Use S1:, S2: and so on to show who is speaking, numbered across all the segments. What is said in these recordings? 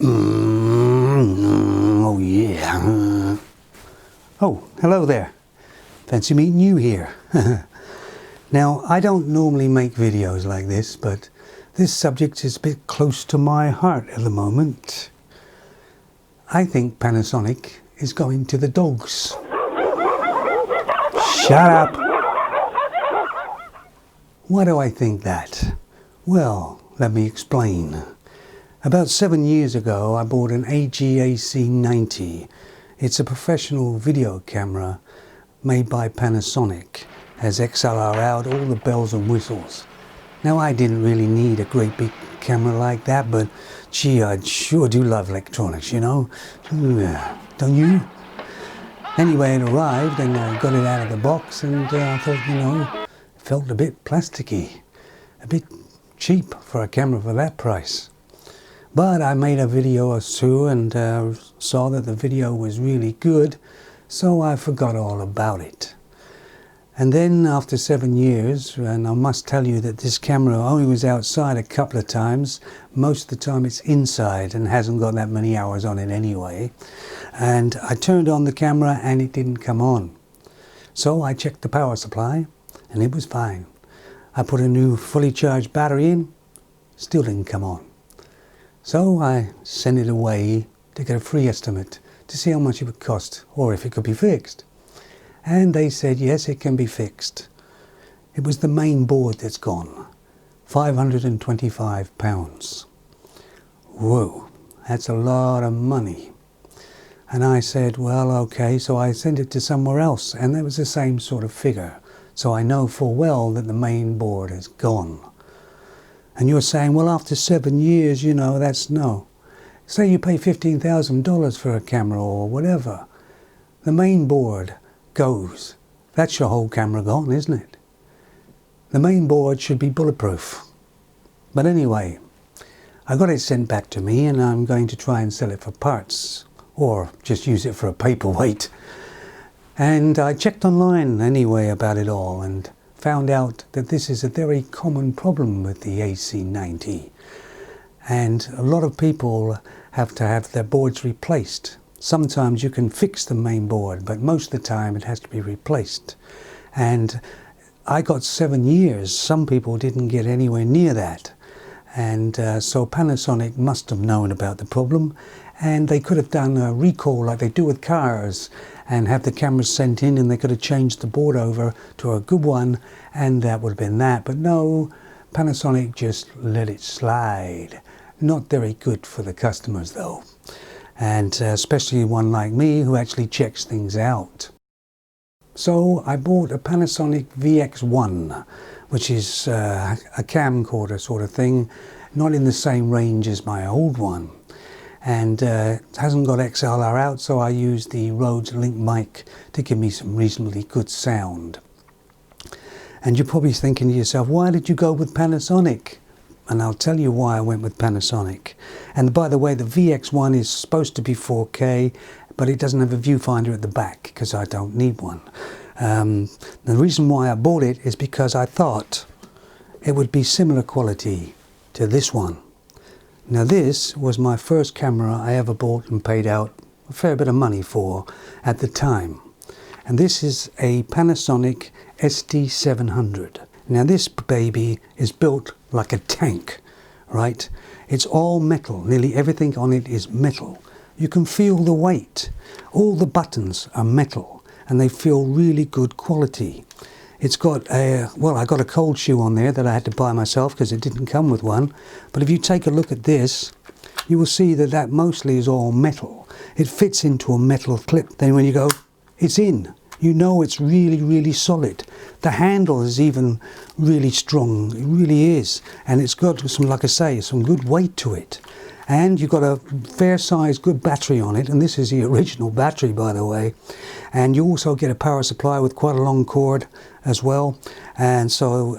S1: Oh yeah. Oh, hello there. Fancy meeting you here. Now, I don't normally make videos like this, but this subject is a bit close to my heart at the moment. I think Panasonic is going to the dogs. Shut up! Why do I think that? Well, let me explain. About 7 years ago, I bought an AGAC-90. It's a professional video camera made by Panasonic. Has XLR out, all the bells and whistles. Now, I didn't really need a great big camera like that, but gee, I sure do love electronics, you know? Don't you? Anyway, it arrived and I got it out of the box and I thought, you know, it felt a bit plasticky, a bit cheap for a camera for that price. But I made a video or two and saw that the video was really good, so I forgot all about it. And then after 7 years, and I must tell you that this camera only was outside a couple of times, most of the time it's inside and hasn't got that many hours on it anyway. And I turned on the camera and it didn't come on. So I checked the power supply and it was fine. I put a new fully charged battery in, still didn't come on. So I sent it away to get a free estimate to see how much it would cost or if it could be fixed. And they said, yes, it can be fixed. It was the main board that's gone. £525. Whoa, that's a lot of money. And I said, well, okay, so I sent it to somewhere else, and that was the same sort of figure. So I know full well that the main board is gone. And you're saying, well, after 7 years, you know, that's no. Say you pay $15,000 for a camera or whatever. The main board goes. That's your whole camera gone, isn't it? The main board should be bulletproof. But anyway, I got it sent back to me and I'm going to try and sell it for parts or just use it for a paperweight. And I checked online anyway about it all and found out that this is a very common problem with the AC-90. And a lot of people have to have their boards replaced. Sometimes you can fix the main board, but most of the time it has to be replaced. And I got 7 years. Some people didn't get anywhere near that. And so Panasonic must have known about the problem, and they could have done a recall like they do with cars and have the cameras sent in, and they could have changed the board over to a good one, and that would have been that. But no, Panasonic just let it slide. Not very good for the customers though. And especially one like me who actually checks things out. So I bought a Panasonic VX1, which is a camcorder sort of thing, not in the same range as my old one. And it hasn't got XLR out, so I used the Rode Link mic to give me some reasonably good sound. And you're probably thinking to yourself, why did you go with Panasonic? And I'll tell you why I went with Panasonic. And by the way, the VX1 is supposed to be 4K, but it doesn't have a viewfinder at the back because I don't need one. The reason why I bought it is because I thought it would be similar quality to this one. Now, this was my first camera I ever bought and paid out a fair bit of money for at the time. And this is a Panasonic SD700. Now, this baby is built like a tank, right? It's all metal. Nearly everything on it is metal. You can feel the weight. All the buttons are metal and they feel really good quality. It's got a, well, I got a cold shoe on there that I had to buy myself because it didn't come with one. But if you take a look at this, you will see that that mostly is all metal. It fits into a metal clip. Then when you go, it's in. You know it's really, really solid. The handle is even really strong. It really is. And it's got some, like I say, some good weight to it. And you've got a fair size good battery on it, and this is the original battery, by the way. And you also get a power supply with quite a long cord as well, and so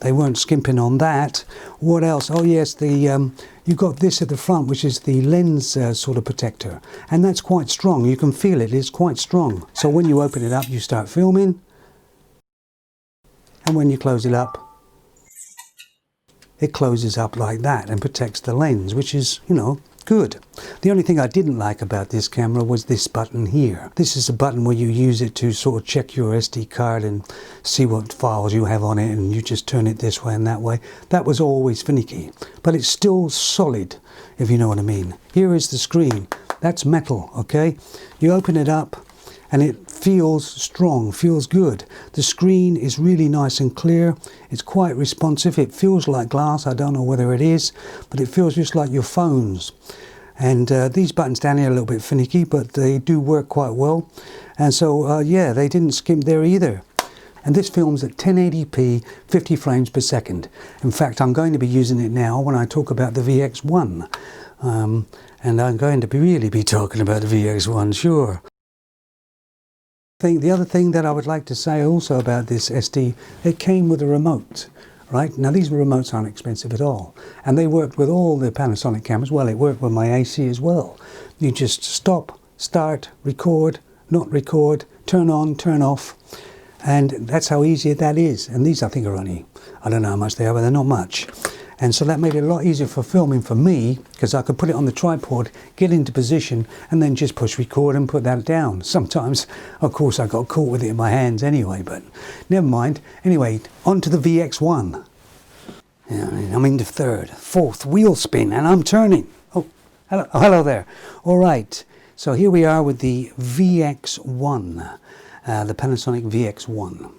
S1: they weren't skimping on that. What else? Oh yes, you've got this at the front, which is the lens sort of protector, and that's quite strong. You can feel it, it's quite strong. So when you open it up, you start filming, and when you close it up, it closes up like that and protects the lens, which is, you know, good. The only thing I didn't like about this camera was this button here. This is a button where you use it to sort of check your SD card and see what files you have on it, and you just turn it this way and that way. That was always finicky, but it's still solid, if you know what I mean. Here is the screen. That's metal, okay? You open it up and it feels strong, feels good. The screen is really nice and clear. It's quite responsive. It feels like glass. I don't know whether it is, but it feels just like your phones. And these buttons down here are a little bit finicky, but they do work quite well. And so, yeah, they didn't skimp there either. And this films at 1080p, 50 frames per second. In fact, I'm going to be using it now when I talk about the VX1. And I'm going to really be talking about the VX1, sure. The other thing that I would like to say also about this SD, it came with a remote, right? Now these remotes aren't expensive at all, and they worked with all the Panasonic cameras. Well, it worked with my AC as well. You just stop, start, record, not record, turn on, turn off, and that's how easy that is. And these I think are only, I don't know how much they are, but they're not much. And so that made it a lot easier for filming for me, because I could put it on the tripod, get into position, and then just push record and put that down. Sometimes, of course, I got caught with it in my hands anyway, but never mind. Anyway, on to the VX1. Yeah, I'm in the third, fourth wheel spin, and I'm turning. Oh, hello there. All right, so here we are with the VX1, the Panasonic VX1.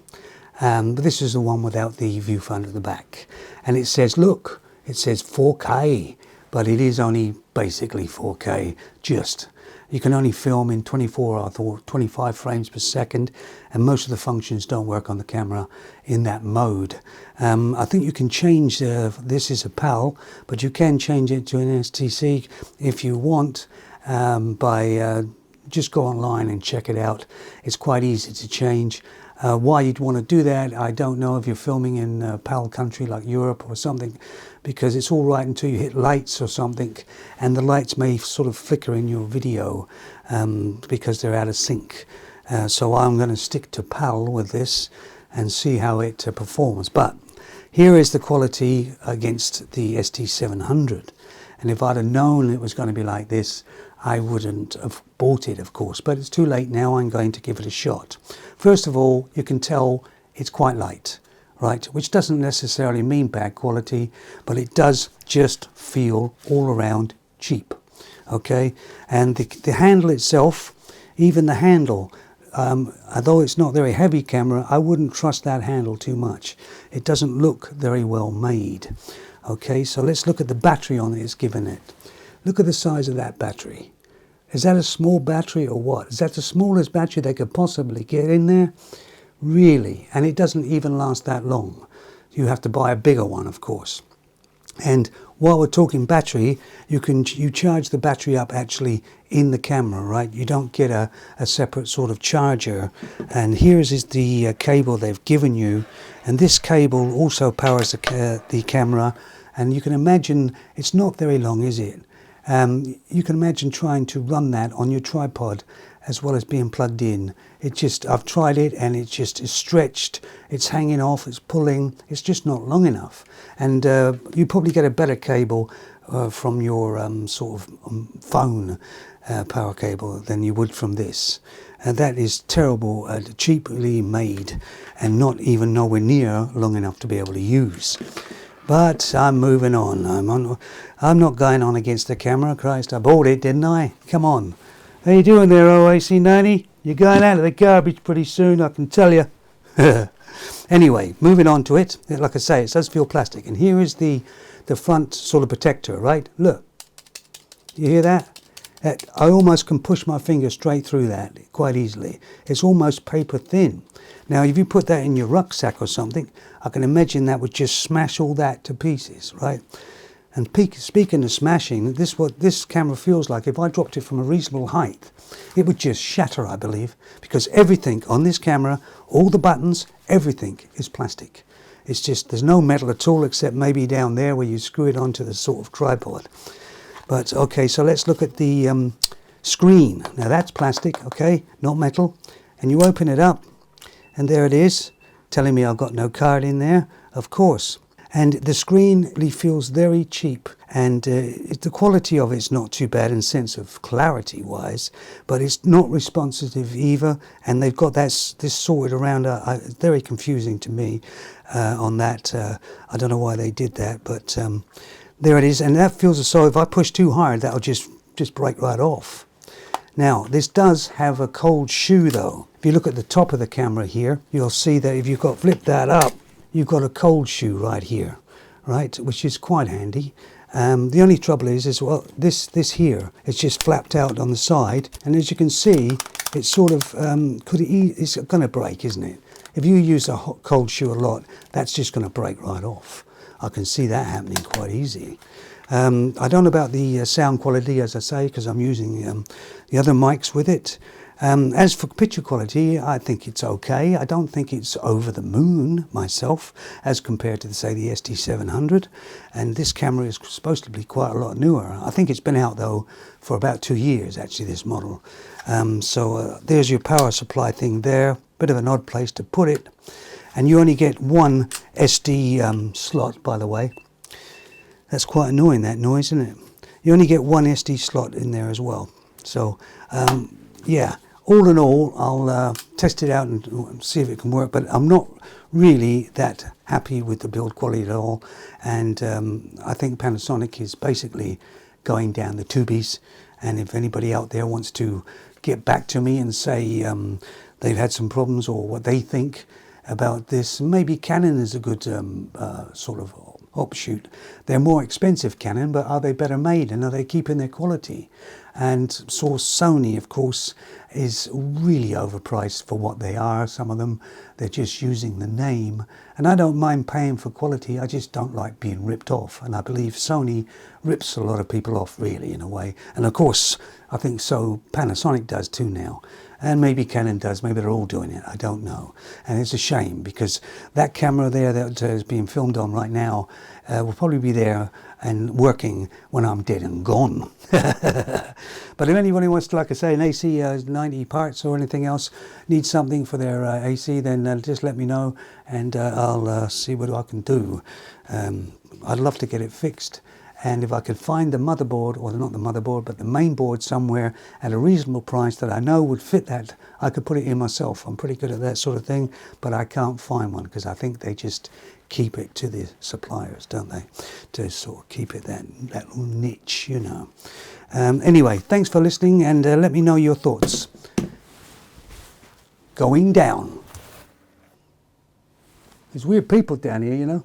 S1: But this is the one without the viewfinder at the back. And it says, look, it says 4K, but it is only basically 4K, just. You can only film in 24 or 25 frames per second, and most of the functions don't work on the camera in that mode. I think you can change, this is a PAL, but you can change it to an STC if you want by just go online and check it out. It's quite easy to change. Why you'd want to do that, I don't know, if you're filming in a PAL country like Europe or something, because it's all right until you hit lights or something, and the lights may sort of flicker in your video because they're out of sync. So I'm going to stick to PAL with this and see how it performs. But here is the quality against the ST700. And if I'd have known it was going to be like this, I wouldn't have bought it, of course, but it's too late now. I'm going to give it a shot. First of all, you can tell it's quite light, right? Which doesn't necessarily mean bad quality, but it does just feel all around cheap, okay? And the handle itself, even the handle, although it's not a very heavy camera, I wouldn't trust that handle too much. It doesn't look very well made. Okay, so let's look at the battery on it it's given it. Look at the size of that battery. Is that a small battery or what? Is that the smallest battery they could possibly get in there? Really? And it doesn't even last that long. You have to buy a bigger one, of course. And while we're talking battery, you charge the battery up actually in the camera, right? You don't get a separate sort of charger. And here's the cable they've given you. And this cable also powers the camera. And you can imagine, it's not very long, is it? You can imagine trying to run that on your tripod as well as being plugged in. I've tried it, and it just is stretched, it's hanging off, it's pulling, it's just not long enough. And you probably get a better cable from your sort of phone power cable than you would from this. And that is terrible, cheaply made, and not even nowhere near long enough to be able to use. But I'm moving on. I'm not going on against the camera. Christ, I bought it, didn't I? Come on. How you doing there, OAC90? You're going out of the garbage pretty soon, I can tell you. Anyway, moving on to it. Like I say, it does feel plastic. And here is the front sort of protector, right? Look. You hear that? I almost can push my finger straight through that quite easily. It's almost paper thin. Now, if you put that in your rucksack or something, I can imagine that would just smash all that to pieces, right? And speaking of smashing, this is what this camera feels like. If I dropped it from a reasonable height, it would just shatter, I believe, because everything on this camera, all the buttons, everything is plastic. It's just, there's no metal at all, except maybe down there where you screw it onto the sort of tripod. But okay, so let's look at the screen. Now that's plastic, okay, not metal. And you open it up, and there it is, telling me I've got no card in there, of course. And the screen really feels very cheap. and the quality of it's not too bad in sense of clarity wise, but it's not responsive either, and they've got this sorted around. Very confusing to me on that. I don't know why they did that, but there it is, and that feels as though if I push too hard, that'll just break right off. Now, this does have a cold shoe though. If you look at the top of the camera here, you'll see that if you've got flipped that up, you've got a cold shoe right here, right, which is quite handy. The only trouble is well, this here, it's just flapped out on the side, and as you can see, it's sort of, it's going to break, isn't it? If you use a cold shoe a lot, that's just going to break right off. I can see that happening quite easy. I don't know about the sound quality, as I say, because I'm using the other mics with it. As for picture quality, I think it's okay. I don't think it's over the moon myself, as compared to, say, the SD700. And this camera is supposed to be quite a lot newer. I think it's been out, though, for about 2 years, actually, this model. So there's your power supply thing there. Bit of an odd place to put it. And you only get one SD slot, by the way. That's quite annoying, that noise, isn't it? You only get one SD slot in there as well. So, yeah. All in all, I'll test it out and see if it can work, but I'm not really that happy with the build quality at all, and I think Panasonic is basically going down the tubies, and if anybody out there wants to get back to me and say they've had some problems or what they think about this, maybe Canon is a good sort of offshoot. They're more expensive, Canon, but are they better made, and are they keeping their quality? And so Sony, of course, is really overpriced for what they are. Some of them, they're just using the name. And I don't mind paying for quality, I just don't like being ripped off. And I believe Sony rips a lot of people off, really, in a way. And of course, I think so Panasonic does too now. And maybe Canon does, maybe they're all doing it, I don't know. And it's a shame, because that camera there that is being filmed on right now will probably be there and working when I'm dead and gone. But if anybody wants to, like I say, an AC 90 parts or anything else, needs something for their AC, then just let me know, and I'll see what I can do. I'd love to get it fixed. And if I could find the motherboard, or not the motherboard, but the main board somewhere at a reasonable price that I know would fit that, I could put it in myself. I'm pretty good at that sort of thing, but I can't find one because I think they just keep it to the suppliers, don't they? To sort of keep it that little niche, you know. Anyway, thanks for listening, and let me know your thoughts. Going down. There's weird people down here, you know.